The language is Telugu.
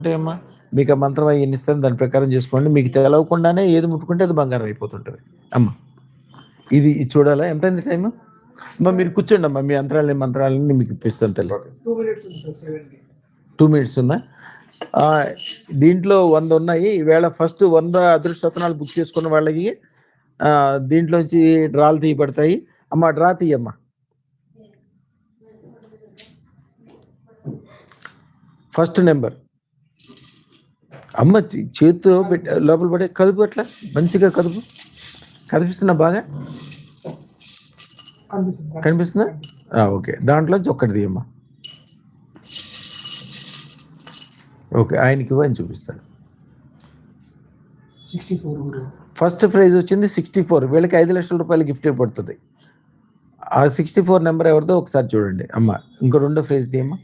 అంటే అమ్మా మీకు ఆ మంత్రం అవన్నీ ఇస్తాను, దాని ప్రకారం చేసుకోండి. మీకు తెలవకుండానే ఏది ముట్టుకుంటే అది బంగారం అయిపోతుంటది. అమ్మ ఇది చూడాలా? ఎంతైంది టైము? అమ్మ మీరు కూర్చోండి అమ్మా, మీ మంత్రాలన్నీ మీకు ఇప్పిస్తాను తల్లి. 2 మినిట్స్ ఉందా? దీంట్లో 100 ఉన్నాయి. ఈవేళ ఫస్ట్ 100 అదృష్టరత్నాలు బుక్ చేసుకున్న వాళ్ళకి దీంట్లోంచి డ్రాలు తీయబడతాయి. అమ్మ డ్రా తీయమ్మా. ఫస్ట్ నెంబర్ అమ్మ చేతితో పెట్టి లోపల పడే కదుపు, అట్లా మంచిగా కదుపు. కనిపిస్తున్నా బాగా కనిపిస్తుందా? ఓకే, దాంట్లోంచి ఒక్కటి తీయమ్మా. ఓకే, ఆయనకి ఇవ్వని చూపిస్తాను. 64. ఫస్ట్ ప్రైజ్ వచ్చింది 64. వీళ్ళకి 5 లక్షల రూపాయలు గిఫ్ట్ పడుతుంది. ఆ 64 నెంబర్ ఎవరిదో ఒకసారి చూడండి అమ్మ. ఇంకో రెండో ప్రైజ్ తీయమ్మా.